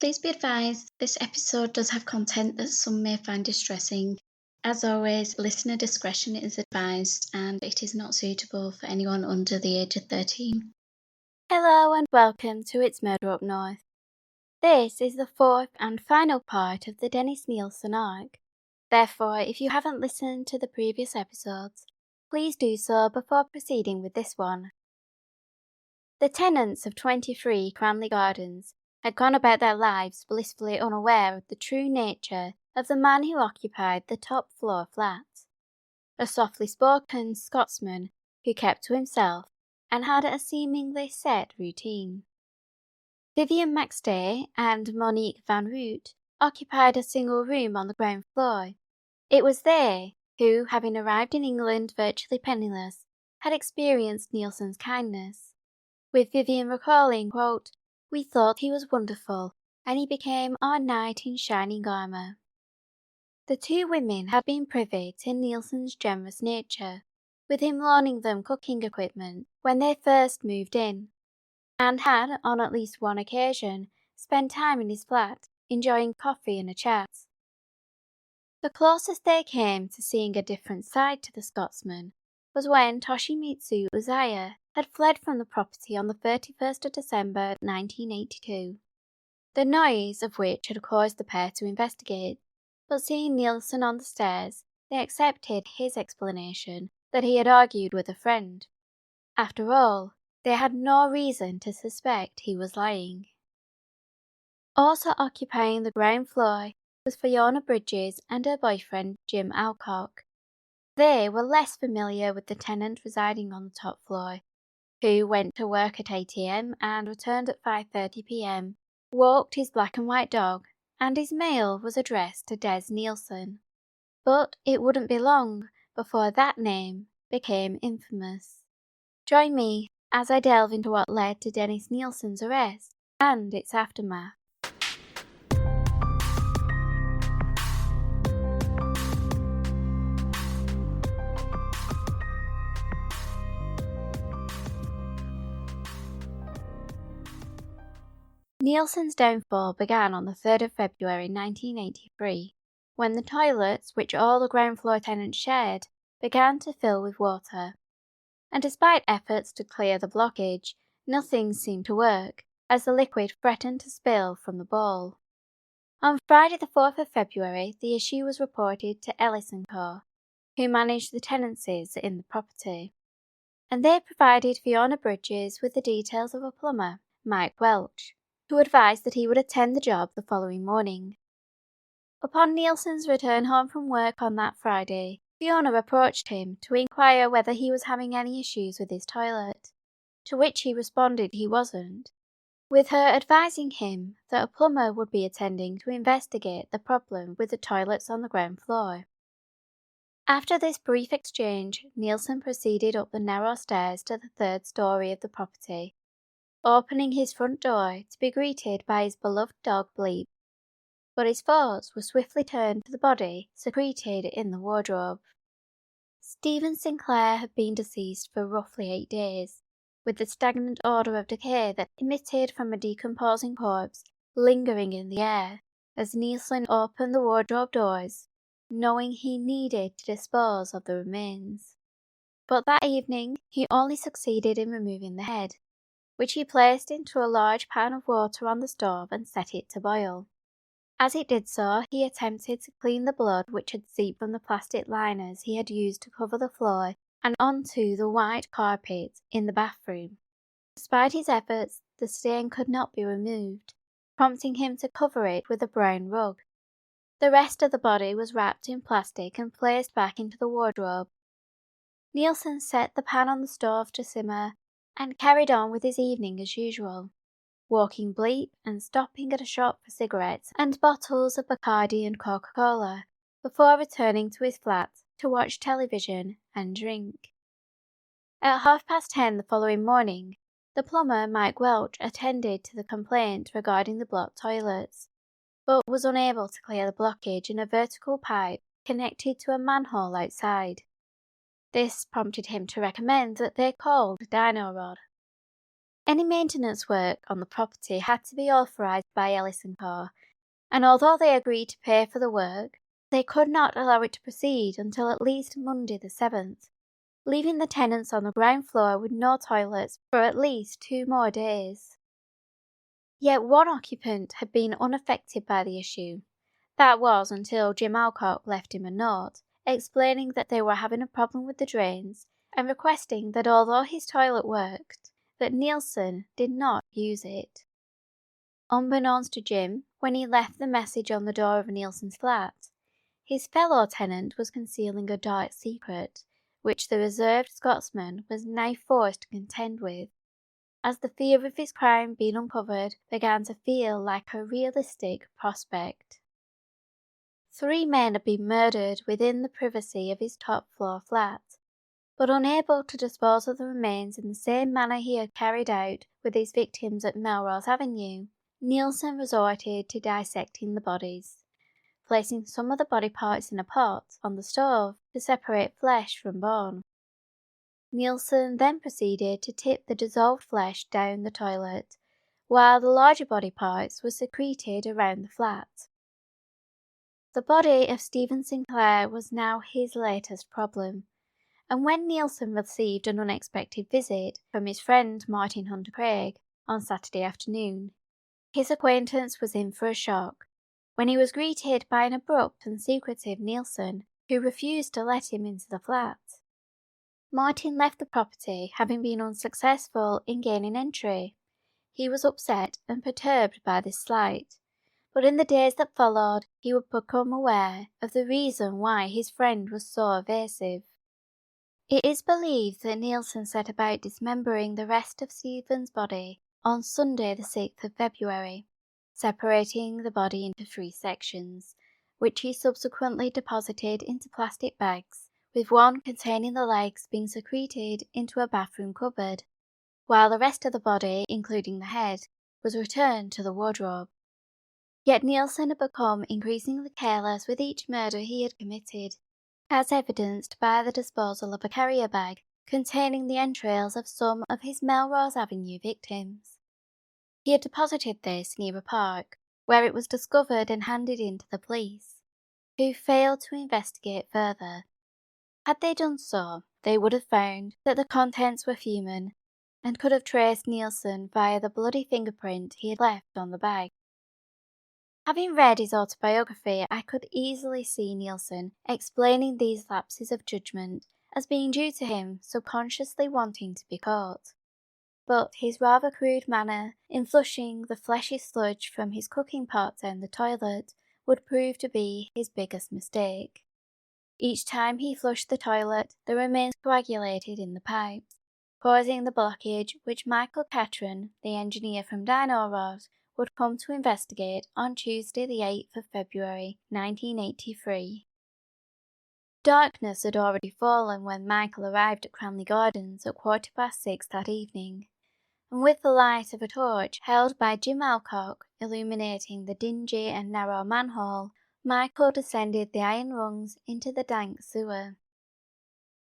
Please be advised this episode does have content that some may find distressing. As always, listener discretion is advised and it is not suitable for anyone under the age of 13. Hello and welcome to It's Murder Up North. This is the fourth and final part of the Dennis Nilsen arc. Therefore, if you haven't listened to the previous episodes, please do so before proceeding with this one. The tenants of 23 Cranley Gardens had gone about their lives blissfully unaware of the true nature of the man who occupied the top floor flat. A softly spoken Scotsman who kept to himself and had a seemingly set routine. Vivian Maxday and Monique Van Root occupied a single room on the ground floor. It was they who, having arrived in England virtually penniless, had experienced Nilsen's kindness, with Vivian recalling, quote, "We thought he was wonderful, and he became our knight in shining armour." The two women had been privy to Nilsen's generous nature, with him loaning them cooking equipment when they first moved in, and had, on at least one occasion, spent time in his flat, enjoying coffee and a chat. The closest they came to seeing a different side to the Scotsman was when Toshimitsu Uzaya had fled from the property on the 31st of December 1982, the noise of which had caused the pair to investigate, but seeing Nilsen on the stairs, they accepted his explanation that he had argued with a friend. After all, they had no reason to suspect he was lying. Also occupying the ground floor was Fiona Bridges and her boyfriend Jim Alcock. They were less familiar with the tenant residing on the top floor, who went to work at 8 a.m. and returned at 5:30 p.m., walked his black and white dog, and his mail was addressed to Des Nilsen. But it wouldn't be long before that name became infamous. Join me as I delve into what led to Dennis Nilsen's arrest and its aftermath. Nilsen's downfall began on the 3rd of February 1983, when the toilets, which all the ground floor tenants shared, began to fill with water. And despite efforts to clear the blockage, nothing seemed to work, as the liquid threatened to spill from the bowl. On Friday the 4th of February, the issue was reported to Ellis & Co., who managed the tenancies in the property, and they provided Fiona Bridges with the details of a plumber, Mike Welch, who advised that he would attend the job the following morning. Upon Nilsen's return home from work on that Friday, Fiona approached him to inquire whether he was having any issues with his toilet, to which he responded he wasn't, with her advising him that a plumber would be attending to investigate the problem with the toilets on the ground floor. After this brief exchange, Nilsen proceeded up the narrow stairs to the 3rd story of the property, opening his front door to be greeted by his beloved dog Bleep. But his thoughts were swiftly turned to the body secreted in the wardrobe. Stephen Sinclair had been deceased for roughly 8 days, with the stagnant odour of decay that emitted from a decomposing corpse lingering in the air as Nilsen opened the wardrobe doors, knowing he needed to dispose of the remains. But that evening he only succeeded in removing the head, which he placed into a large pan of water on the stove and set it to boil. As it did so, he attempted to clean the blood which had seeped from the plastic liners he had used to cover the floor and onto the white carpet in the bathroom. Despite his efforts, the stain could not be removed, prompting him to cover it with a brown rug. The rest of the body was wrapped in plastic and placed back into the wardrobe. Nilsen set the pan on the stove to simmer and carried on with his evening as usual, walking Bleep and stopping at a shop for cigarettes and bottles of Bacardi and Coca-Cola before returning to his flat to watch television and drink. At 10:30 the following morning, the plumber Mike Welch attended to the complaint regarding the blocked toilets, but was unable to clear the blockage in a vertical pipe connected to a manhole outside. This prompted him to recommend that they called Dino Rod. Any maintenance work on the property had to be authorised by Ellis & Co, and although they agreed to pay for the work, they could not allow it to proceed until at least Monday the 7th, leaving the tenants on the ground floor with no toilets for at least 2 more days. Yet one occupant had been unaffected by the issue. That was until Jim Alcock left him a note, explaining that they were having a problem with the drains and requesting that although his toilet worked, that Nilsen did not use it. Unbeknownst to Jim, when he left the message on the door of Nilsen's flat, his fellow tenant was concealing a dark secret, which the reserved Scotsman was now forced to contend with, as the fear of his crime being uncovered began to feel like a realistic prospect. 3 men had been murdered within the privacy of his top-floor flat, but unable to dispose of the remains in the same manner he had carried out with his victims at Melrose Avenue, Nilsen resorted to dissecting the bodies, placing some of the body parts in a pot on the stove to separate flesh from bone. Nilsen then proceeded to tip the dissolved flesh down the toilet, while the larger body parts were secreted around the flat. The body of Stephen Sinclair was now his latest problem, and when Nilsen received an unexpected visit from his friend Martin Hunter Craig on Saturday afternoon, his acquaintance was in for a shock when he was greeted by an abrupt and secretive Nilsen who refused to let him into the flat. Martin left the property, having been unsuccessful in gaining entry. He was upset and perturbed by this slight, but in the days that followed he would become aware of the reason why his friend was so evasive. It is believed that Nilsen set about dismembering the rest of Stephen's body on Sunday the 6th of February, separating the body into 3 sections, which he subsequently deposited into plastic bags, with one containing the legs being secreted into a bathroom cupboard, while the rest of the body, including the head, was returned to the wardrobe. Yet Nilsen had become increasingly careless with each murder he had committed, as evidenced by the disposal of a carrier bag containing the entrails of some of his Melrose Avenue victims. He had deposited this near a park, where it was discovered and handed in to the police, who failed to investigate further. Had they done so, they would have found that the contents were human, and could have traced Nilsen via the bloody fingerprint he had left on the bag. Having read his autobiography, I could easily see Nilsen explaining these lapses of judgment as being due to him subconsciously wanting to be caught. But his rather crude manner in flushing the fleshy sludge from his cooking pot down the toilet would prove to be his biggest mistake. Each time he flushed the toilet, the remains coagulated in the pipes, causing the blockage which Michael Catron, the engineer from Dino Rod, would come to investigate on Tuesday the 8th of February 1983. Darkness had already fallen when Michael arrived at Cranley Gardens at 6:15 that evening, and with the light of a torch held by Jim Alcock illuminating the dingy and narrow manhole, Michael descended the iron rungs into the dank sewer.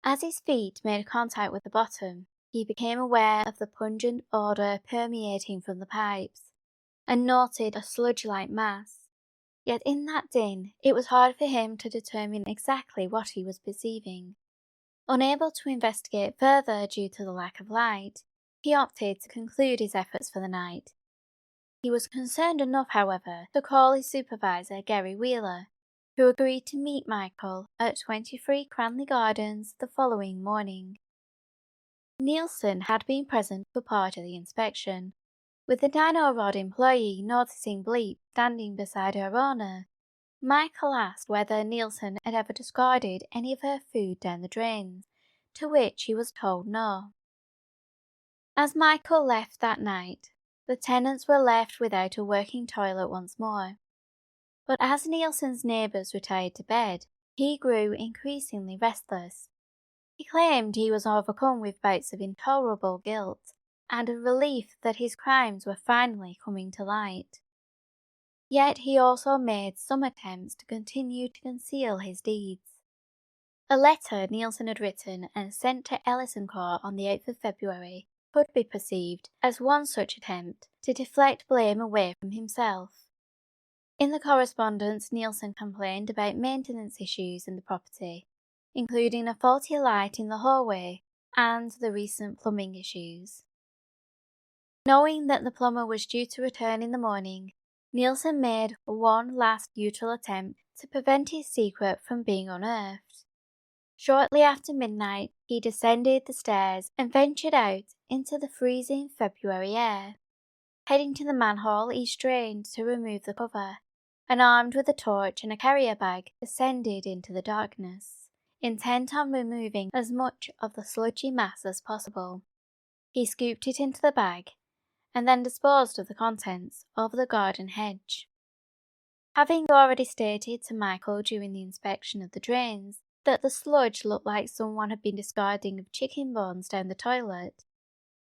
As his feet made contact with the bottom, he became aware of the pungent odour permeating from the pipes, and noted a sludge-like mass. Yet in that din, it was hard for him to determine exactly what he was perceiving. Unable to investigate further due to the lack of light, he opted to conclude his efforts for the night. He was concerned enough, however, to call his supervisor, Gary Wheeler, who agreed to meet Michael at 23 Cranley Gardens the following morning. Nilsen had been present for part of the inspection, with the Dino Rod employee noticing Bleep standing beside her owner. Michael asked whether Nilsen had ever discarded any of her food down the drains, to which he was told no. As Michael left that night, the tenants were left without a working toilet once more. But as Nilsen's neighbours retired to bed, he grew increasingly restless. He claimed he was overcome with bouts of intolerable guilt, and a relief that his crimes were finally coming to light. Yet he also made some attempts to continue to conceal his deeds. A letter Nilsen had written and sent to Ellis & Co. on the 8th of February could be perceived as one such attempt to deflect blame away from himself. In the correspondence, Nilsen complained about maintenance issues in the property, including a faulty light in the hallway and the recent plumbing issues. Knowing that the plumber was due to return in the morning, Nilsen made one last futile attempt to prevent his secret from being unearthed. Shortly after midnight, he descended the stairs and ventured out into the freezing February air. Heading to the manhole, he strained to remove the cover, and armed with a torch and a carrier bag, descended into the darkness, intent on removing as much of the sludgy mass as possible. He scooped it into the bag, and then disposed of the contents over the garden hedge. Having already stated to Michael during the inspection of the drains that the sludge looked like someone had been discarding of chicken bones down the toilet,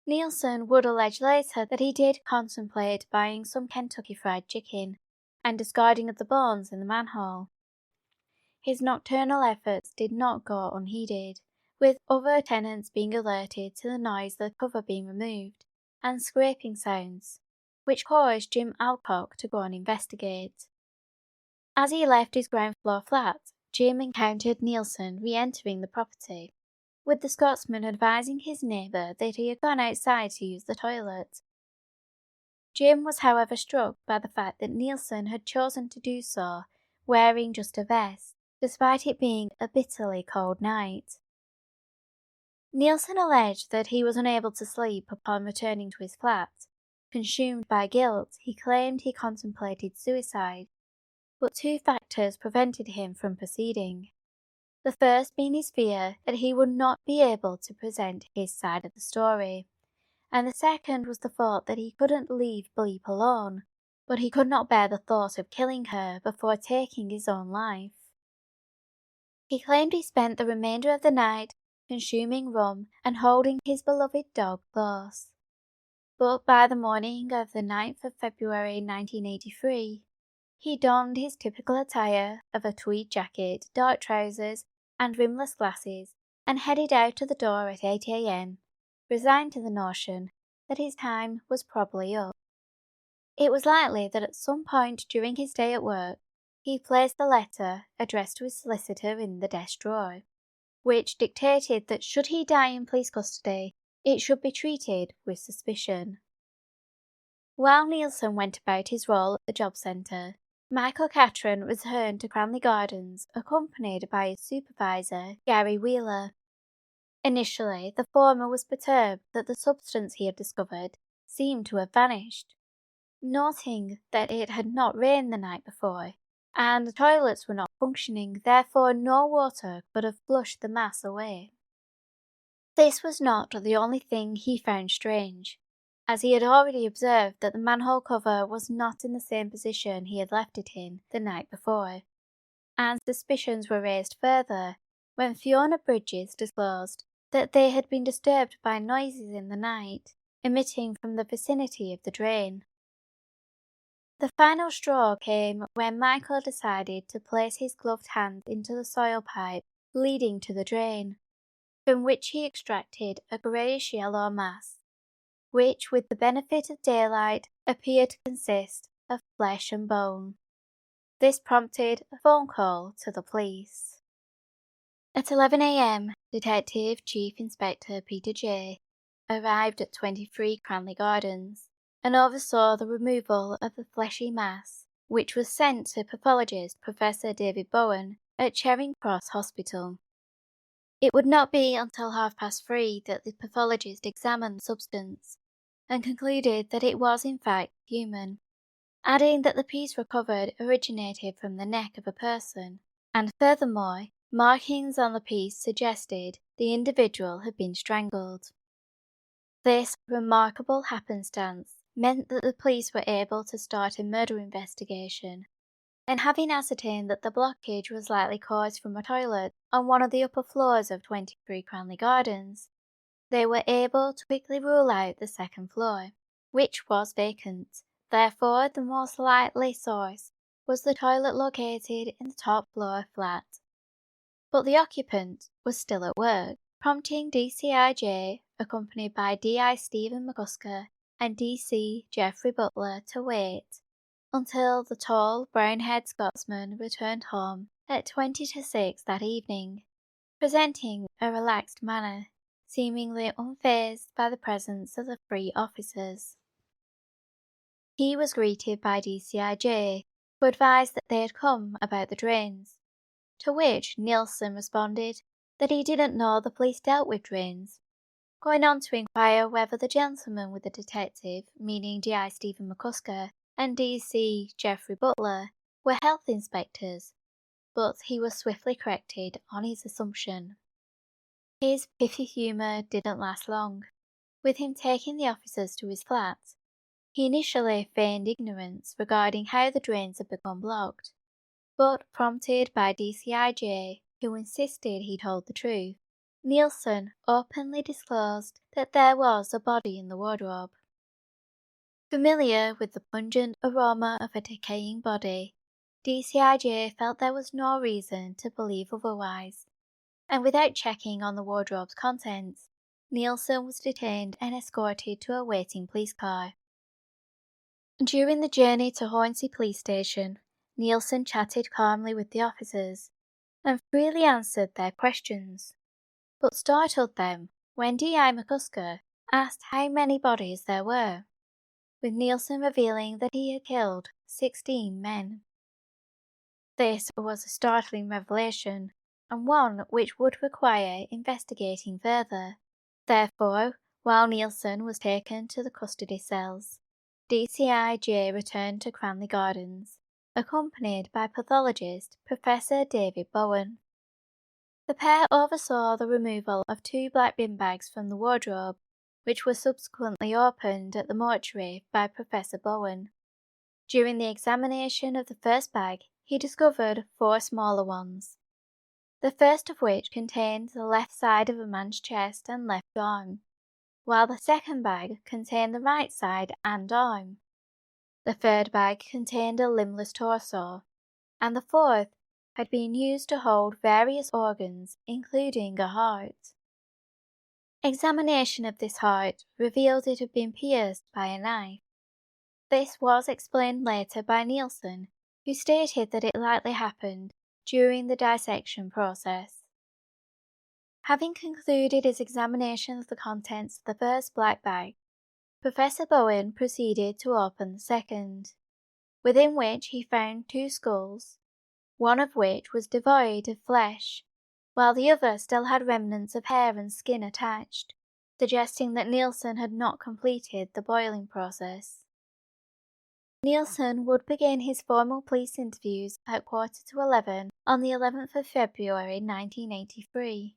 Nilsen would allege later that he did contemplate buying some Kentucky Fried Chicken and discarding of the bones in the manhole. His nocturnal efforts did not go unheeded, with other tenants being alerted to the noise of the cover being removed and scraping sounds, which caused Jim Alcock to go and investigate. As he left his ground floor flat, Jim encountered Nilsen re-entering the property, with the Scotsman advising his neighbour that he had gone outside to use the toilet. Jim was however struck by the fact that Nilsen had chosen to do so wearing just a vest, despite it being a bitterly cold night. Nilsen alleged that he was unable to sleep upon returning to his flat. Consumed by guilt, he claimed he contemplated suicide, but two factors prevented him from proceeding. The first being his fear that he would not be able to present his side of the story, and the second was the thought that he couldn't leave Bleep alone, but he could not bear the thought of killing her before taking his own life. He claimed he spent the remainder of the night consuming rum and holding his beloved dog close. But by the morning of the 9th of February 1983, he donned his typical attire of a tweed jacket, dark trousers, and rimless glasses, and headed out of the door at 8 a.m., resigned to the notion that his time was probably up. It was likely that at some point during his day at work, he placed a letter addressed to his solicitor in the desk drawer, which dictated that should he die in police custody, it should be treated with suspicion. While Nilsen went about his role at the job centre, Michael Catron returned to Cranley Gardens accompanied by his supervisor, Gary Wheeler. Initially, the former was perturbed that the substance he had discovered seemed to have vanished, noting that it had not rained the night before, and the toilets were not functioning, therefore no water could have flushed the mass away. This was not the only thing he found strange, as he had already observed that the manhole cover was not in the same position he had left it in the night before, and suspicions were raised further when Fiona Bridges disclosed that they had been disturbed by noises in the night, emitting from the vicinity of the drain. The final straw came when Michael decided to place his gloved hand into the soil pipe leading to the drain, from which he extracted a greyish-yellow mass, which, with the benefit of daylight, appeared to consist of flesh and bone. This prompted a phone call to the police. At 11 a.m., Detective Chief Inspector Peter J. arrived at 23 Cranley Gardens and oversaw the removal of the fleshy mass, which was sent to pathologist Professor David Bowen at Charing Cross Hospital. It would not be until 3:30 that the pathologist examined the substance and concluded that it was in fact human, adding that the piece recovered originated from the neck of a person, and furthermore, markings on the piece suggested the individual had been strangled. This remarkable happenstance meant that the police were able to start a murder investigation, and having ascertained that the blockage was likely caused from a toilet on one of the upper floors of 23 Cranley Gardens, they were able to quickly rule out the second floor, which was vacant. Therefore, the most likely source was the toilet located in the top floor flat. But the occupant was still at work, prompting DCIJ accompanied by D.I. Stephen McCusker and D.C. Jeffrey Butler, to wait until the tall, brown-haired Scotsman returned home at 20 to 6 that evening, presenting a relaxed manner, seemingly unfazed by the presence of the three officers. He was greeted by DCIJ, who advised that they had come about the drains, to which Nilsen responded that he didn't know the police dealt with drains, going on to inquire whether the gentleman with the detective, meaning D.I. Stephen McCusker and D.C. Jeffrey Butler, were health inspectors, but he was swiftly corrected on his assumption. His pithy humour didn't last long, with him taking the officers to his flat. He initially feigned ignorance regarding how the drains had become blocked, but prompted by DCIJ, who insisted he told the truth, Nilsen openly disclosed that there was a body in the wardrobe. Familiar with the pungent aroma of a decaying body, DCIJ felt there was no reason to believe otherwise, and without checking on the wardrobe's contents, Nilsen was detained and escorted to a waiting police car. During the journey to Hornsey Police Station, Nilsen chatted calmly with the officers and freely answered their questions, but startled them when D.I. McCusker asked how many bodies there were, with Nilsen revealing that he had killed 16 men. This was a startling revelation, and one which would require investigating further. Therefore, while Nilsen was taken to the custody cells, DCIJ returned to Cranley Gardens, accompanied by pathologist Professor David Bowen. The pair oversaw the removal of 2 black bin bags from the wardrobe, which were subsequently opened at the mortuary by Professor Bowen. During the examination of the first bag, he discovered 4 smaller ones, the first of which contained the left side of a man's chest and left arm, while the second bag contained the right side and arm. The third bag contained a limbless torso, and the fourth had been used to hold various organs, including a heart. Examination of this heart revealed it had been pierced by a knife. This was explained later by Nilsen, who stated that it likely happened during the dissection process. Having concluded his examination of the contents of the first black bag, Professor Bowen proceeded to open the second, within which he found 2 skulls, one of which was devoid of flesh, while the other still had remnants of hair and skin attached, suggesting that Nilsen had not completed the boiling process. Nilsen would begin his formal police interviews at 10:45 on the 11th of February 1983.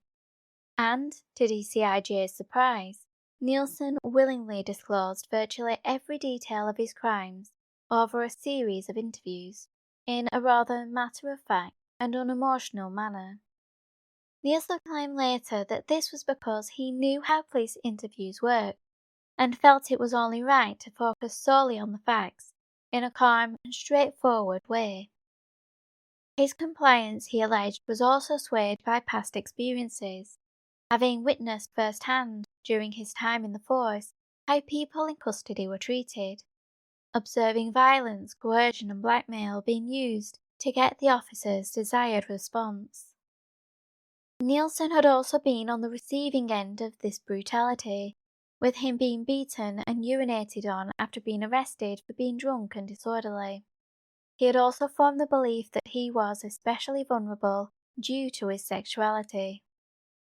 And, to DCIJ's surprise, Nilsen willingly disclosed virtually every detail of his crimes over a series of interviews, in a rather matter-of-fact and unemotional manner. Nilsen claimed later that this was because he knew how police interviews worked, and felt it was only right to focus solely on the facts in a calm and straightforward way. His compliance, he alleged, was also swayed by past experiences, having witnessed firsthand, during his time in the force, how people in custody were treated, observing violence, coercion and blackmail being used to get the officers' desired response. Nilsen had also been on the receiving end of this brutality, with him being beaten and urinated on after being arrested for being drunk and disorderly. He had also formed the belief that he was especially vulnerable due to his sexuality.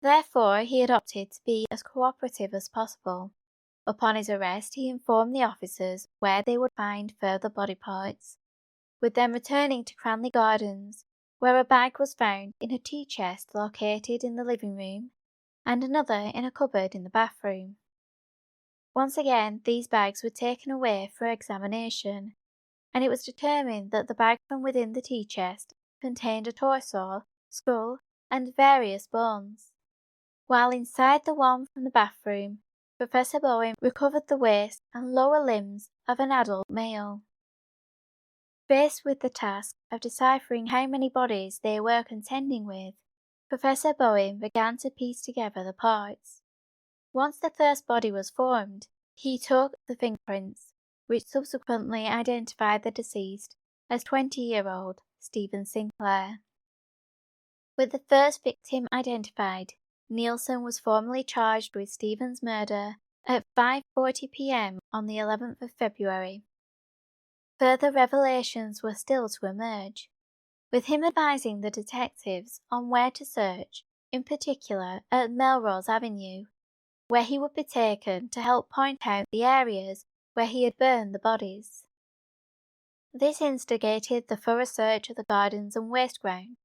Therefore, he had opted to be as cooperative as possible. Upon his arrest, he informed the officers where they would find further body parts, with them returning to Cranley Gardens, where a bag was found in a tea chest located in the living room, and another in a cupboard in the bathroom. Once again, these bags were taken away for examination, and it was determined that the bag from within the tea chest contained a torso, skull, and various bones, while inside the one from the bathroom, Professor Bowen recovered the waist and lower limbs of an adult male. Faced with the task of deciphering how many bodies they were contending with, Professor Bowen began to piece together the parts. Once the first body was formed, he took the fingerprints, which subsequently identified the deceased as 20-year-old Stephen Sinclair. With the first victim identified, Nilsen was formally charged with Stephen's murder at 5:40 p.m. on the 11th of February. Further revelations were still to emerge, with him advising the detectives on where to search, in particular at Melrose Avenue, where he would be taken to help point out the areas where he had burned the bodies. This instigated the thorough search of the gardens and waste ground,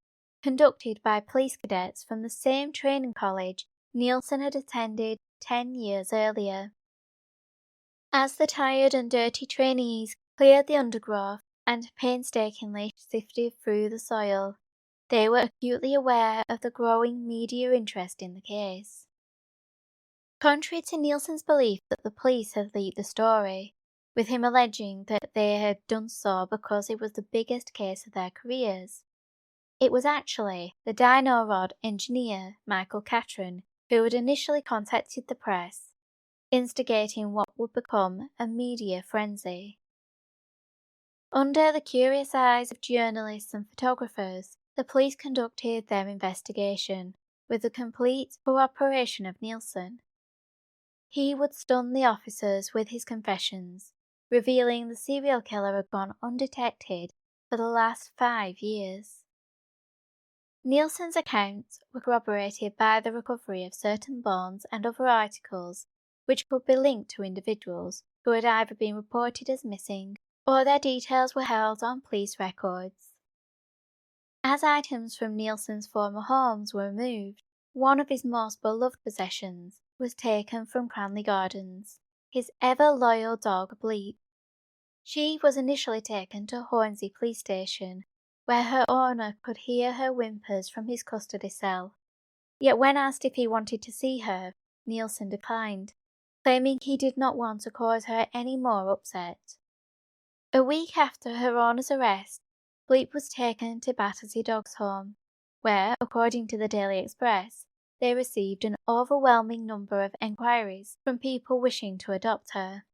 conducted by police cadets from the same training college Nilsen had attended 10 years earlier. As the tired and dirty trainees cleared the undergrowth and painstakingly sifted through the soil, they were acutely aware of the growing media interest in the case. Contrary to Nilsen's belief that the police had leaked the story, with him alleging that they had done so because it was the biggest case of their careers, it was actually the dino rod engineer Michael Catron who had initially contacted the press, instigating what would become a media frenzy. Under the curious eyes of journalists and photographers, the police conducted their investigation with the complete cooperation of Nilsen. He would stun the officers with his confessions, revealing the serial killer had gone undetected for the last 5 years. Nilsen's accounts were corroborated by the recovery of certain bones and other articles which could be linked to individuals who had either been reported as missing or their details were held on police records. As items from Nilsen's former homes were removed, one of his most beloved possessions was taken from Cranley Gardens, his ever-loyal dog Bleep. She was initially taken to Hornsey Police Station, where her owner could hear her whimpers from his custody cell. Yet when asked if he wanted to see her, Nilsen declined, claiming he did not want to cause her any more upset. A week after her owner's arrest, Bleep was taken to Battersea Dogs Home, where, according to the Daily Express, they received an overwhelming number of enquiries from people wishing to adopt her.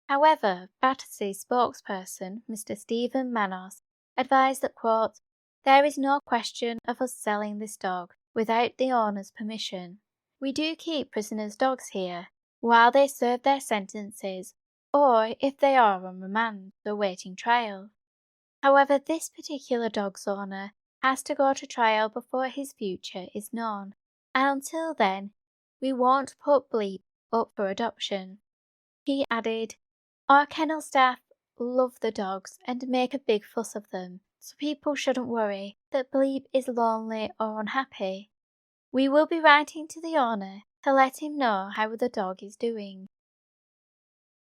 However, Battersea's spokesperson, Mr. Stephen Manos, advised that, quote, "There is no question of us selling this dog without the owner's permission. We do keep prisoners' dogs here while they serve their sentences or if they are on remand awaiting trial. However, this particular dog's owner has to go to trial before his future is known, and until then, we won't put Bleep up for adoption." He added, "Our kennel staff love the dogs and make a big fuss of them, so people shouldn't worry that Bleep is lonely or unhappy. We will be writing to the owner to let him know how the dog is doing."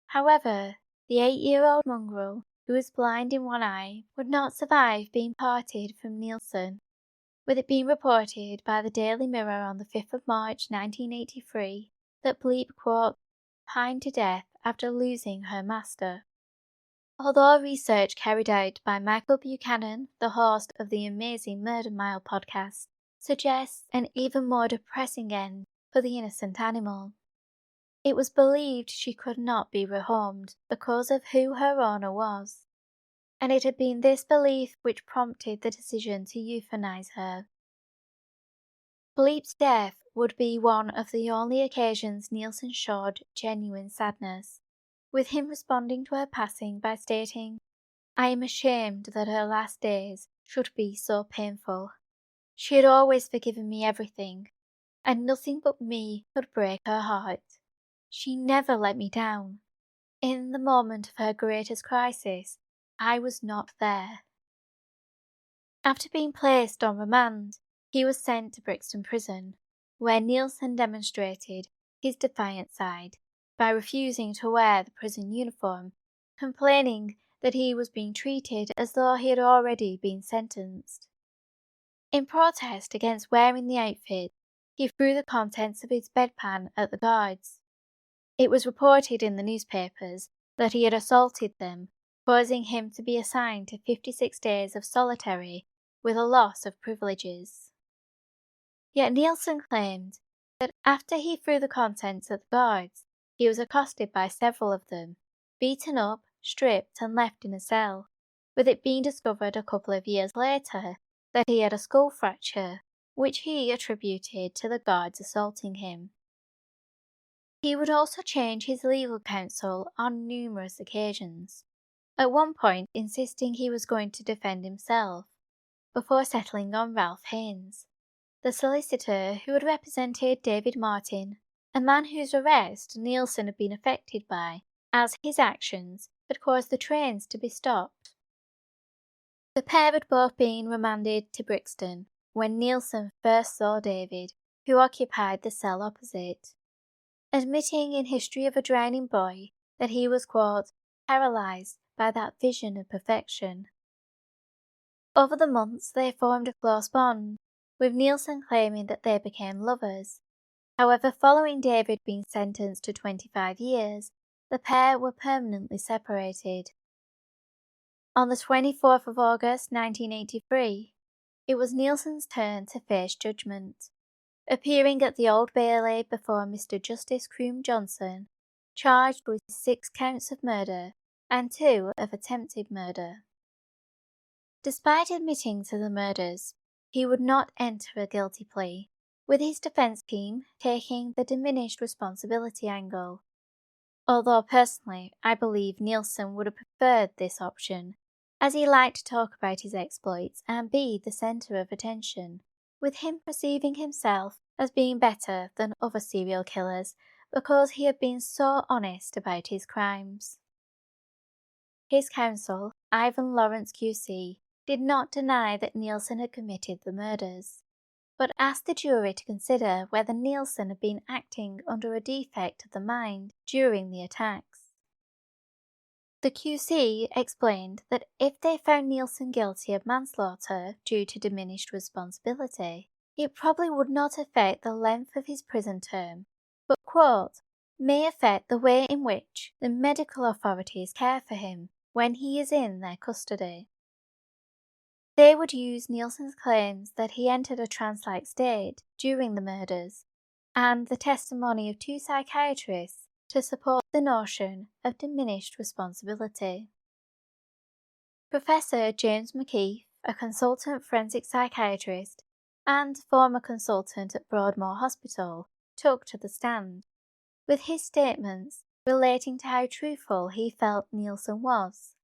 However, the 8-year-old mongrel, who was blind in one eye, would not survive being parted from Nilsen, with it being reported by the Daily Mirror on the 5th of March 1983 that Bleep, quote, "pined to death after losing her master." Although research carried out by Michael Buchanan, the host of the Amazing Murder Mile podcast, suggests an even more depressing end for the innocent animal. It was believed she could not be rehomed because of who her owner was, and it had been this belief which prompted the decision to euthanize her. Bleep's death would be one of the only occasions Nilsen showed genuine sadness, with him responding to her passing by stating, "I am ashamed that her last days should be so painful. She had always forgiven me everything, and nothing but me could break her heart. She never let me down. In the moment of her greatest crisis, I was not there." After being placed on remand, he was sent to Brixton Prison, where Nilsen demonstrated his defiant side by refusing to wear the prison uniform, complaining that he was being treated as though he had already been sentenced. In protest against wearing the outfit, he threw the contents of his bedpan at the guards. It was reported in the newspapers that he had assaulted them, causing him to be assigned to 56 days of solitary with a loss of privileges. Yet Nilsen claimed that After he threw the contents at the guards, he was accosted by several of them, beaten up, stripped, and left in a cell, with it being discovered a couple of years later that he had a skull fracture, which he attributed to the guards assaulting him. He would also change his legal counsel on numerous occasions, at one point insisting he was going to defend himself, before settling on Ralph Haynes, the solicitor who had represented David Martin, a man whose arrest Nilsen had been affected by, as his actions had caused the trains to be stopped. The pair had both been remanded to Brixton when Nilsen first saw David, who occupied the cell opposite, admitting in History of a Drowning Boy that he was, quote, paralysed by that vision of perfection. Over the months they formed a close bond, with Nilsen claiming that they became lovers. However, following David being sentenced to 25 years, the pair were permanently separated. On the 24th of August 1983, it was Nilsen's turn to face judgment, appearing at the Old Bailey before Mr. Justice Croom Johnson, charged with 6 counts of murder and 2 of attempted murder. Despite admitting to the murders, he would not enter a guilty plea, with his defence team taking the diminished responsibility angle. Although personally, I believe Nilsen would have preferred this option, as he liked to talk about his exploits and be the centre of attention, with him perceiving himself as being better than other serial killers because he had been so honest about his crimes. His counsel, Ivan Lawrence QC, did not deny that Nilsen had committed the murders, but asked the jury to consider whether Nilsen had been acting under a defect of the mind during the attacks. The QC explained that if they found Nilsen guilty of manslaughter due to diminished responsibility, it probably would not affect the length of his prison term, but, quote, may affect the way in which the medical authorities care for him when he is in their custody. They would use Nilsen's claims that he entered a trance-like state during the murders, and the testimony of 2 psychiatrists to support the notion of diminished responsibility. Professor James McKeith, a consultant forensic psychiatrist and former consultant at Broadmoor Hospital, took to the stand, with his statements relating to how truthful he felt Nilsen was.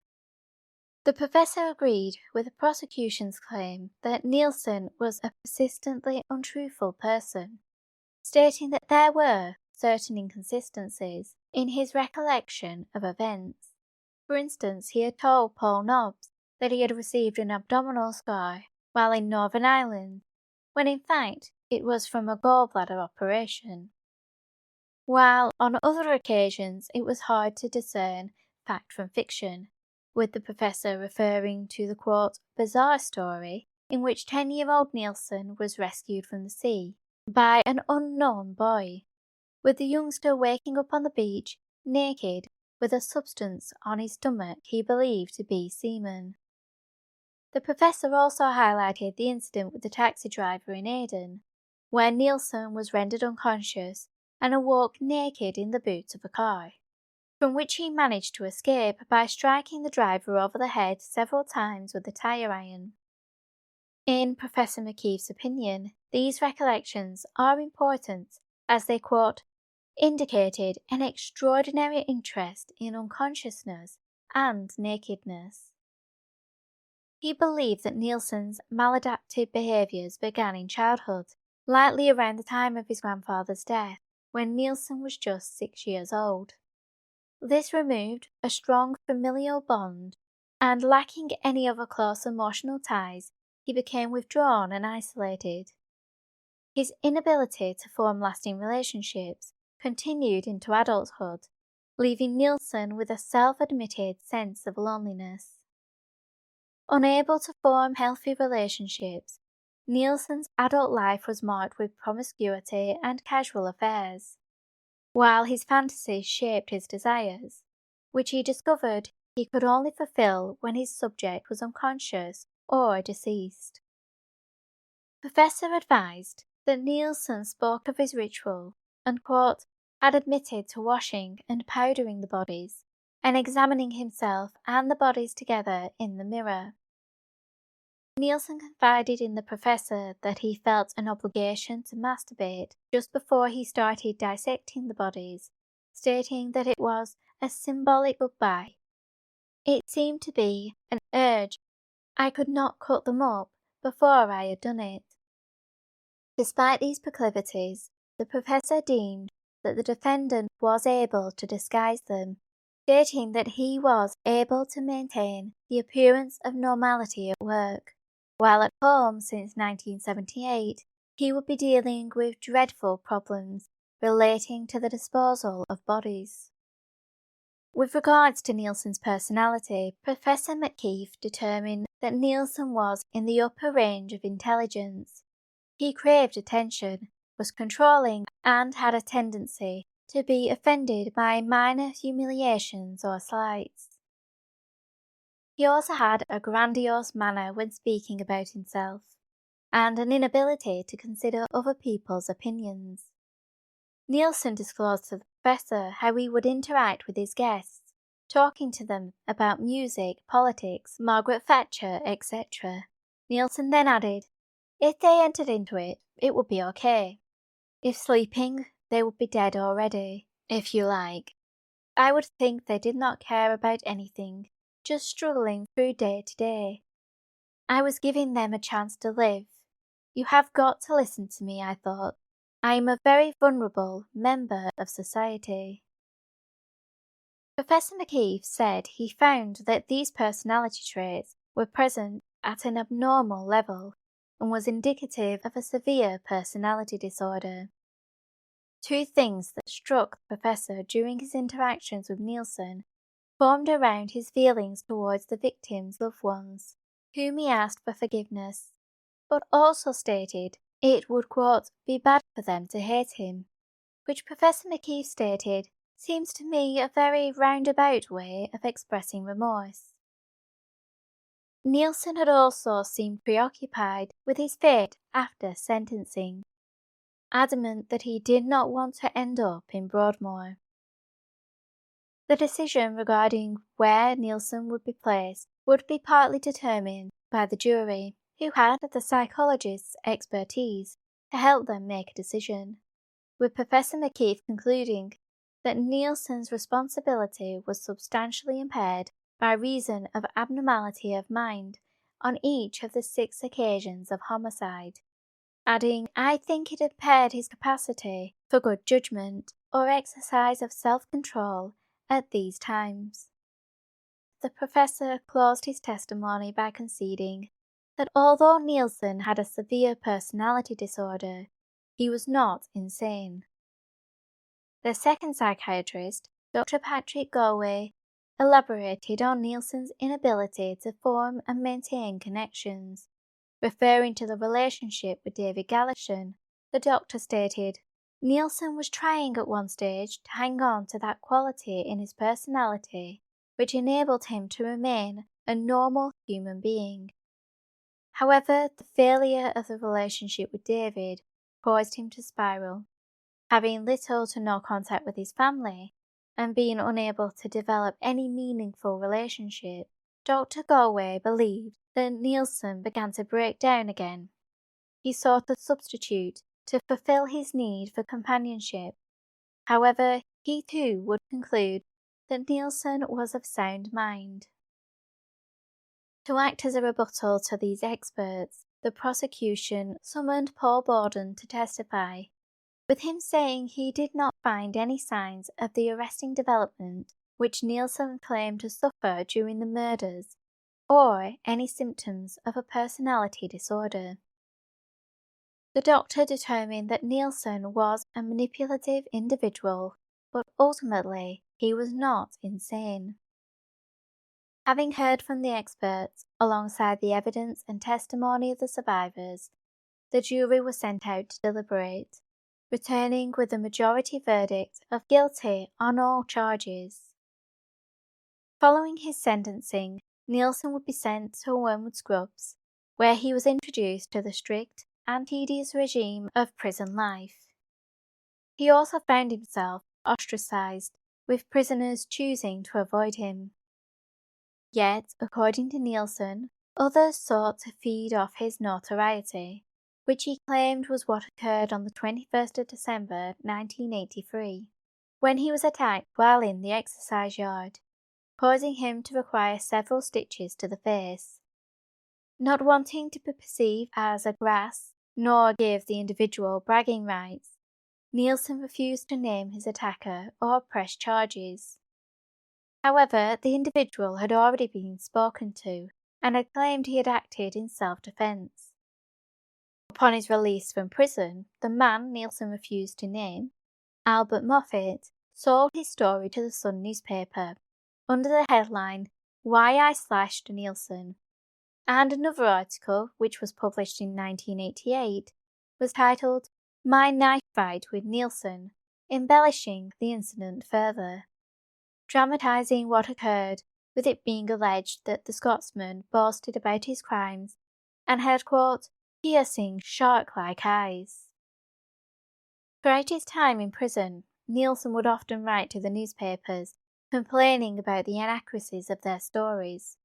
The professor agreed with the prosecution's claim that Nilsen was a persistently untruthful person, stating that there were certain inconsistencies in his recollection of events. For instance, he had told Paul Nobbs that he had received an abdominal scar while in Northern Ireland, when in fact it was from a gallbladder operation. While on other occasions it was hard to discern fact from fiction, with the professor referring to the, quote, bizarre story in which 10-year-old Nilsen was rescued from the sea by an unknown boy, with the youngster waking up on the beach naked with a substance on his stomach he believed to be semen. The professor also highlighted the incident with the taxi driver in Aden, where Nilsen was rendered unconscious and awoke naked in the boot of a car, from which he managed to escape by striking the driver over the head several times with a tire iron. In Professor McKeith's opinion, these recollections are important as they, quote, indicated an extraordinary interest in unconsciousness and nakedness. He believed that Nilsen's maladaptive behaviours began in childhood, likely around the time of his grandfather's death, when Nilsen was just 6 years old. This removed a strong familial bond, and lacking any other close emotional ties, he became withdrawn and isolated. His inability to form lasting relationships continued into adulthood, leaving Nilsen with a self-admitted sense of loneliness. Unable to form healthy relationships, Nilsen's adult life was marked with promiscuity and casual affairs, while his fantasies shaped his desires, which he discovered he could only fulfill when his subject was unconscious or deceased. Professor advised that Nilsen spoke of his ritual and, quote, had admitted to washing and powdering the bodies and examining himself and the bodies together in the mirror. Nilsen confided in the professor that he felt an obligation to masturbate just before he started dissecting the bodies, stating that it was a symbolic goodbye. It seemed to be an urge. I could not cut them up before I had done it. Despite these proclivities, the professor deemed that the defendant was able to disguise them, stating that he was able to maintain the appearance of normality at work, while at home since 1978 he would be dealing with dreadful problems relating to the disposal of bodies. With regards to Nilsen's personality, Professor McKeith determined that Nilsen was in the upper range of intelligence. He craved attention, was controlling, and had a tendency to be offended by minor humiliations or slights. He also had a grandiose manner when speaking about himself, and an inability to consider other people's opinions. Nilsen disclosed to the professor how he would interact with his guests, talking to them about music, politics, Margaret Thatcher, etc. Nilsen then added, if they entered into it, it would be okay. If sleeping, they would be dead already, if you like. I would think they did not care about anything, just struggling through day to day. I was giving them a chance to live. You have got to listen to me, I thought. I am a very vulnerable member of society. Professor McKeith said he found that these personality traits were present at an abnormal level and was indicative of a severe personality disorder. Two things that struck the professor during his interactions with Nilsen formed around his feelings towards the victims' loved ones, whom he asked for forgiveness, but also stated it would, quote, be bad for them to hate him, which Professor McKeith stated seems to me a very roundabout way of expressing remorse. Nilsen had also seemed preoccupied with his fate after sentencing, adamant that he did not want to end up in Broadmoor. The decision regarding where Nilsen would be placed would be partly determined by the jury, who had the psychologist's expertise to help them make a decision, with Professor McKeith concluding that Nilsen's responsibility was substantially impaired by reason of abnormality of mind on each of the 6 occasions of homicide, adding, I think it impaired his capacity for good judgment or exercise of self-control at these times. The professor closed his testimony by conceding that although Nilsen had a severe personality disorder, he was not insane. The second psychiatrist, Dr. Patrick Galway, elaborated on Nilsen's inability to form and maintain connections. Referring to the relationship with David Gallatin, the doctor stated, Nilsen was trying at one stage to hang on to that quality in his personality which enabled him to remain a normal human being. However, the failure of the relationship with David caused him to spiral. Having little to no contact with his family, and being unable to develop any meaningful relationship, Dr. Galway believed that Nilsen began to break down again. He sought a substitute to fulfill his need for companionship. However, he too would conclude that Nilsen was of sound mind. To act as a rebuttal to these experts, the prosecution summoned Paul Borden to testify, with him saying he did not find any signs of the arresting development which Nilsen claimed to suffer during the murders, or any symptoms of a personality disorder. The doctor determined that Nilsen was a manipulative individual, but ultimately he was not insane. Having heard from the experts, alongside the evidence and testimony of the survivors, the jury was sent out to deliberate, returning with a majority verdict of guilty on all charges. Following his sentencing, Nilsen would be sent to Wormwood Scrubs, where he was introduced to the strict and tedious regime of prison life. He also found himself ostracized, with prisoners choosing to avoid him. Yet, according to Nilsen, others sought to feed off his notoriety, which he claimed was what occurred on the 21st of December 1983, when he was attacked while in the exercise yard, causing him to require several stitches to the face. Not wanting to be perceived as a grass, nor give the individual bragging rights, Nilsen refused to name his attacker or press charges. However, the individual had already been spoken to and had claimed he had acted in self-defense. Upon his release from prison, the man Nilsen refused to name, Albert Moffat, sold his story to the Sun newspaper under the headline, "Why I Slashed Nilsen," and another article, which was published in 1988, was titled, "My Knife Fight with Nilsen," embellishing the incident further, dramatising what occurred, with it being alleged that the Scotsman boasted about his crimes and had, quote, "piercing, shark-like eyes." Throughout his time in prison, Nilsen would often write to the newspapers, complaining about the inaccuracies of their stories,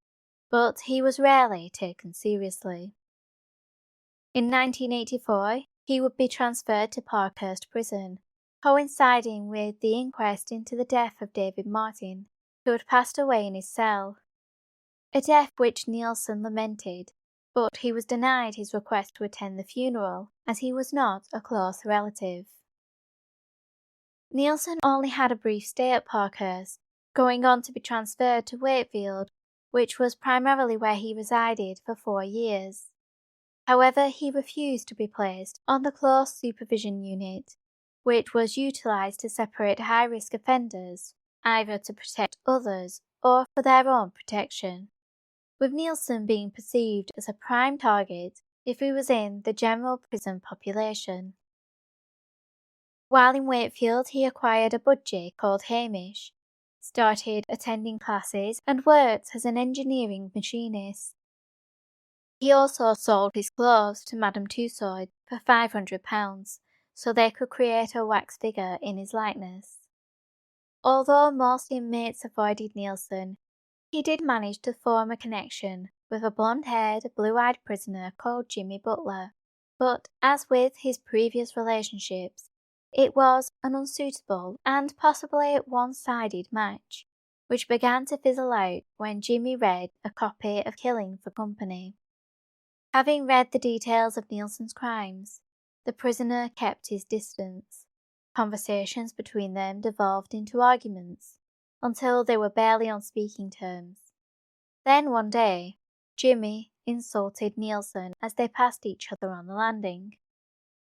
but he was rarely taken seriously. In 1984, he would be transferred to Parkhurst Prison, coinciding with the inquest into the death of David Martin, who had passed away in his cell. A death which Nilsen lamented, but he was denied his request to attend the funeral, as he was not a close relative. Nilsen only had a brief stay at Parkhurst, going on to be transferred to Wakefield, which was primarily where he resided for 4 years. However, he refused to be placed on the close supervision unit, which was utilised to separate high-risk offenders, either to protect others or for their own protection, with Nilsen being perceived as a prime target if he was in the general prison population. While in Wakefield, he acquired a budgie called Hamish, started attending classes, and worked as an engineering machinist. He also sold his clothes to Madame Tussaud for £500, so they could create a wax figure in his likeness. Although most inmates avoided Nilsen, he did manage to form a connection with a blonde-haired, blue-eyed prisoner called Jimmy Butler, but as with his previous relationships, it was an unsuitable and possibly one-sided match, which began to fizzle out when Jimmy read a copy of Killing for Company. Having read the details of Nilsen's crimes, the prisoner kept his distance. Conversations between them devolved into arguments, until they were barely on speaking terms. Then one day, Jimmy insulted Nilsen as they passed each other on the landing.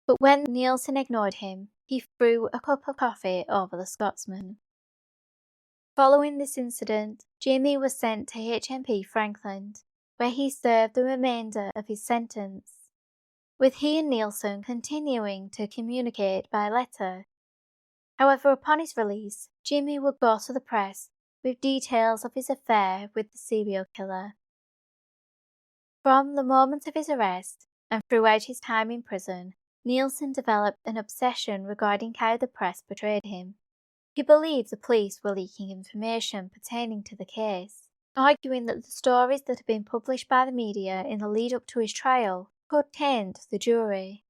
But when Nilsen ignored him, he threw a cup of coffee over the Scotsman. Following this incident, Jimmy was sent to HMP Frankland, where he served the remainder of his sentence, with he and Nilsen continuing to communicate by letter. However, upon his release, Jimmy would go to the press with details of his affair with the serial killer. From the moment of his arrest, and throughout his time in prison, Nilsen developed an obsession regarding how the press portrayed him. He believed the police were leaking information pertaining to the case, arguing that the stories that had been published by the media in the lead-up to his trial could taint the jury.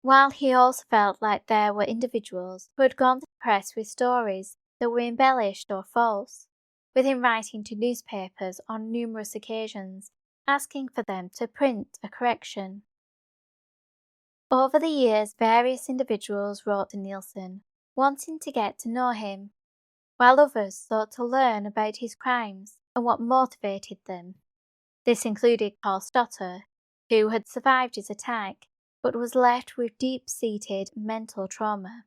While he also felt like there were individuals who had gone to the press with stories that were embellished or false, with him writing to newspapers on numerous occasions, asking for them to print a correction. Over the years, various individuals wrote to Nilsen, wanting to get to know him, while others sought to learn about his crimes and what motivated them. This included Carl Stotter, who had survived his attack, but was left with deep-seated mental trauma.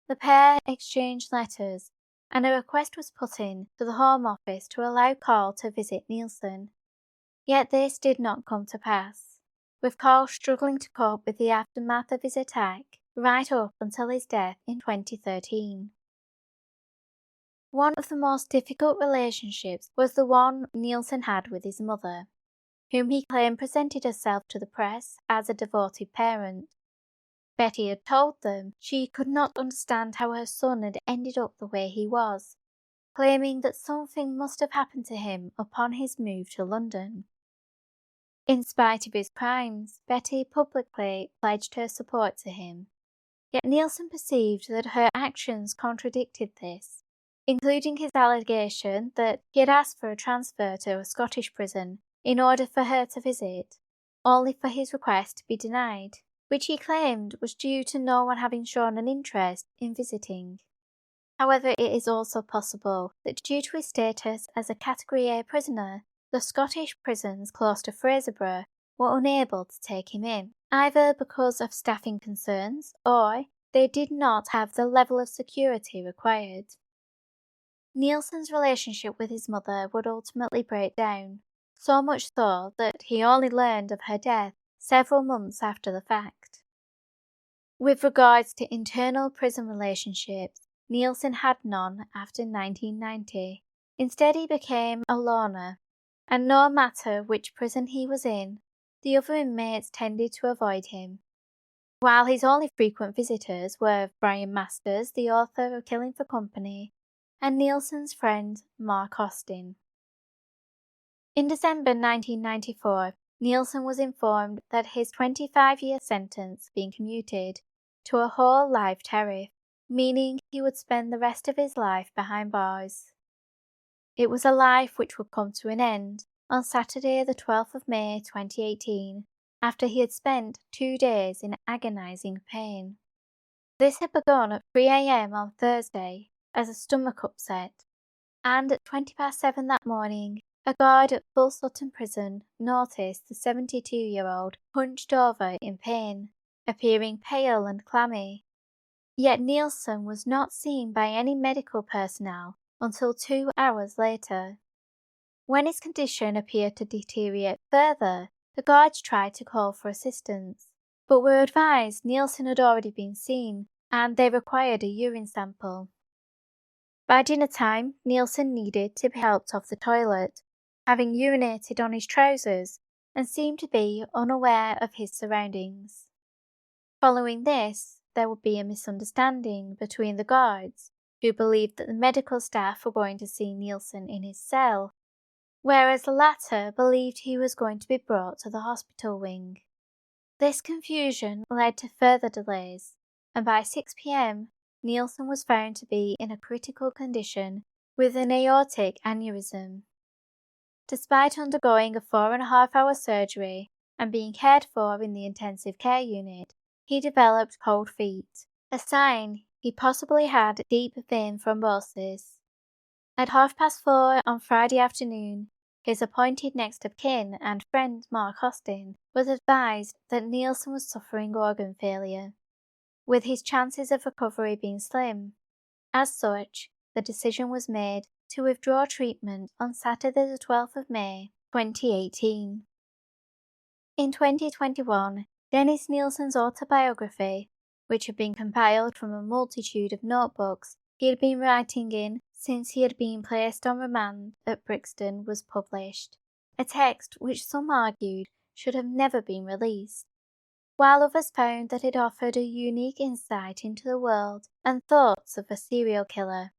The pair exchanged letters, and a request was put in to the Home Office to allow Carl to visit Nilsen. Yet this did not come to pass, with Carl struggling to cope with the aftermath of his attack right up until his death in 2013. One of the most difficult relationships was the one Nilsen had with his mother. whom he claimed presented herself to the press as a devoted parent. Betty had told them she could not understand how her son had ended up the way he was, claiming that something must have happened to him upon his move to London. In spite of his crimes, Betty publicly pledged her support to him. Yet Nilsen perceived that her actions contradicted this, including his allegation that he had asked for a transfer to a Scottish prison in order for her to visit, only for his request to be denied, which he claimed was due to no one having shown an interest in visiting. However, it is also possible that due to his status as a Category A prisoner, the Scottish prisons close to Fraserburgh were unable to take him in, either because of staffing concerns or they did not have the level of security required. Nilsen's relationship with his mother would ultimately break down, so much so that he only learned of her death several months after the fact. With regards to internal prison relationships, Nilsen had none after 1990. Instead, he became a loner, and no matter which prison he was in, the other inmates tended to avoid him. While his only frequent visitors were Brian Masters, the author of Killing for Company, and Nilsen's friend Mark Austin. In December 1994, Nilsen was informed that his 25-year sentence had been commuted to a whole life tariff, meaning he would spend the rest of his life behind bars. It was a life which would come to an end on Saturday the 12th of May 2018, after he had spent 2 days in agonizing pain. This had begun at 3 a.m. on Thursday as a stomach upset, and at 7:20 that morning, a guard at Full Sutton Prison noticed the 72-year-old hunched over in pain, appearing pale and clammy. Yet Nilsen was not seen by any medical personnel until 2 hours later. When his condition appeared to deteriorate further, the guards tried to call for assistance, but were advised Nilsen had already been seen and they required a urine sample. By dinner time, Nilsen needed to be helped off the toilet, having urinated on his trousers and seemed to be unaware of his surroundings. Following this, there would be a misunderstanding between the guards, who believed that the medical staff were going to see Nilsen in his cell, whereas the latter believed he was going to be brought to the hospital wing. This confusion led to further delays, and by 6 p.m, Nilsen was found to be in a critical condition with an aortic aneurysm. Despite undergoing a 4.5-hour surgery and being cared for in the intensive care unit, he developed cold feet, a sign he possibly had deep vein thrombosis. At 4:30 on Friday afternoon, his appointed next of kin and friend Mark Austin was advised that Nilsen was suffering organ failure, with his chances of recovery being slim. As such, the decision was made to withdraw treatment on Saturday the 12th of May, 2018. In 2021, Dennis Nilsen's autobiography, which had been compiled from a multitude of notebooks he had been writing in since he had been placed on remand at Brixton, was published, a text which some argued should have never been released, while others found that it offered a unique insight into the world and thoughts of a serial killer.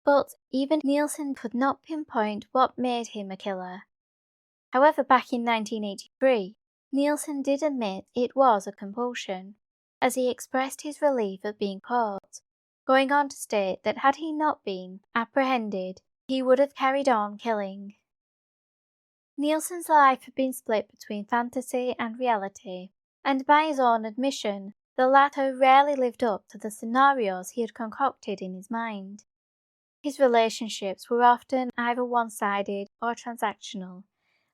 But even Nilsen could not pinpoint what made him a killer. However, back in 1983, Nilsen did admit it was a compulsion, as he expressed his relief at being caught, going on to state that had he not been apprehended, he would have carried on killing. Nilsen's life had been split between fantasy and reality, and by his own admission, the latter rarely lived up to the scenarios he had concocted in his mind. His relationships were often either one-sided or transactional,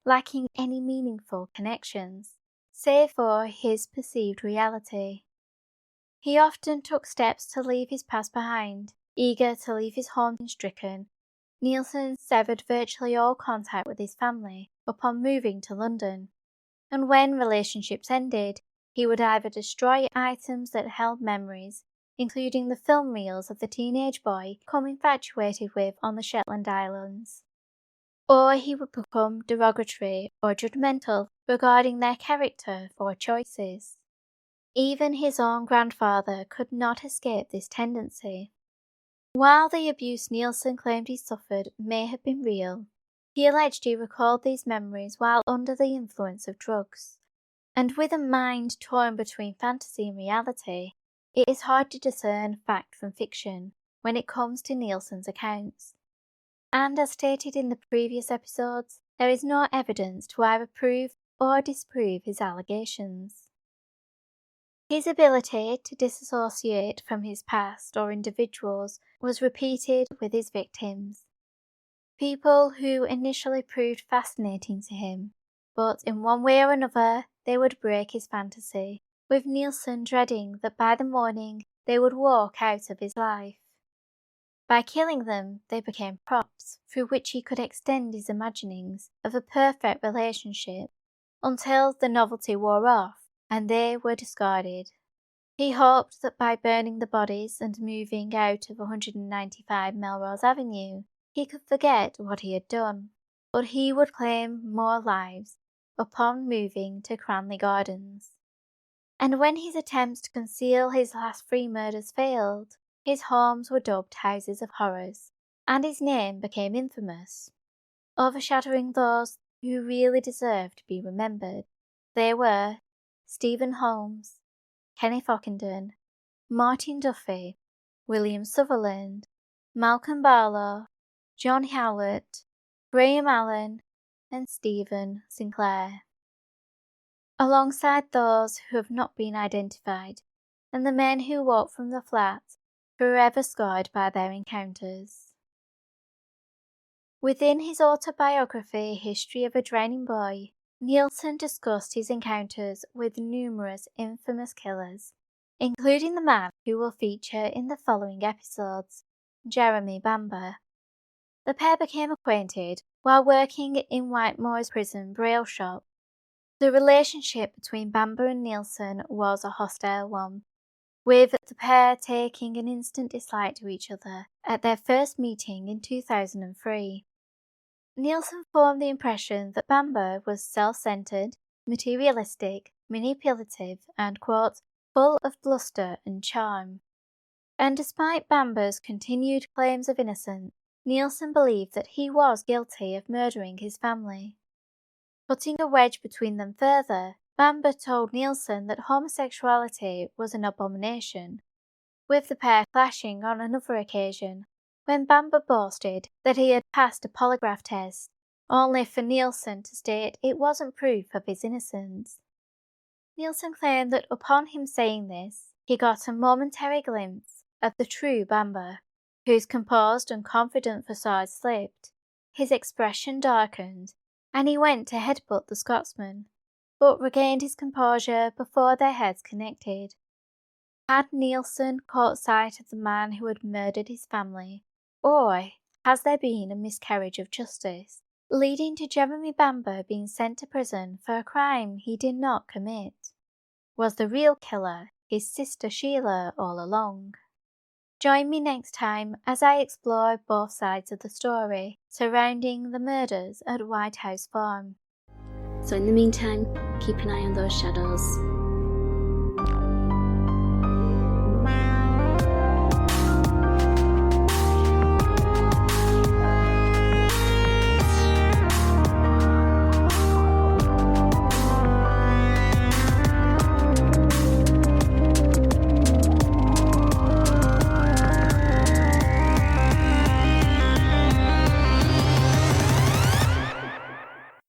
lacking any meaningful connections, save for his perceived reality. He often took steps to leave his past behind, eager to leave his home stricken. Nilsen severed virtually all contact with his family upon moving to London, and when relationships ended, he would either destroy items that held memories, including the film reels of the teenage boy become infatuated with on the Shetland Islands, or he would become derogatory or judgmental regarding their character or choices. Even his own grandfather could not escape this tendency. While the abuse Nilsen claimed he suffered may have been real, he alleged he recalled these memories while under the influence of drugs. And with a mind torn between fantasy and reality, it is hard to discern fact from fiction when it comes to Nilsen's accounts. And as stated in the previous episodes, there is no evidence to either prove or disprove his allegations. His ability to disassociate from his past or individuals was repeated with his victims. People who initially proved fascinating to him, but in one way or another they would break his fantasy, with Nilsen dreading that by the morning they would walk out of his life. By killing them, they became props through which he could extend his imaginings of a perfect relationship until the novelty wore off and they were discarded. He hoped that by burning the bodies and moving out of 195 Melrose Avenue, he could forget what he had done, but he would claim more lives upon moving to Cranley Gardens. And when his attempts to conceal his last 3 murders failed, his homes were dubbed houses of horrors, and his name became infamous, overshadowing those who really deserved to be remembered. They were Stephen Holmes, Kenneth Ockenden, Martin Duffy, William Sutherland, Malcolm Barlow, John Howlett, Graham Allen, and Stephen Sinclair, alongside those who have not been identified, and the men who walked from the flat, forever scarred by their encounters. Within his autobiography, History of a Drowning Boy, Nilsen discussed his encounters with numerous infamous killers, including the man who will feature in the following episodes, Jeremy Bamber. The pair became acquainted while working in Whitemoor's prison braille shop. The relationship between Bamber and Nilsen was a hostile one, with the pair taking an instant dislike to each other at their first meeting in 2003. Nilsen formed the impression that Bamber was self-centered, materialistic, manipulative, and, quote, full of bluster and charm. And despite Bamber's continued claims of innocence, Nilsen believed that he was guilty of murdering his family. Putting a wedge between them further, Bamber told Nilsen that homosexuality was an abomination, with the pair clashing on another occasion, when Bamber boasted that he had passed a polygraph test, only for Nilsen to state it wasn't proof of his innocence. Nilsen claimed that upon him saying this, he got a momentary glimpse of the true Bamber, whose composed and confident facade slipped, his expression darkened, and he went to headbutt the Scotsman, but regained his composure before their heads connected. Had Nilsen caught sight of the man who had murdered his family, or has there been a miscarriage of justice, leading to Jeremy Bamber being sent to prison for a crime he did not commit? Was the real killer his sister Sheila all along? Join me next time as I explore both sides of the story surrounding the murders at White House Farm. So in the meantime, keep an eye on those shadows.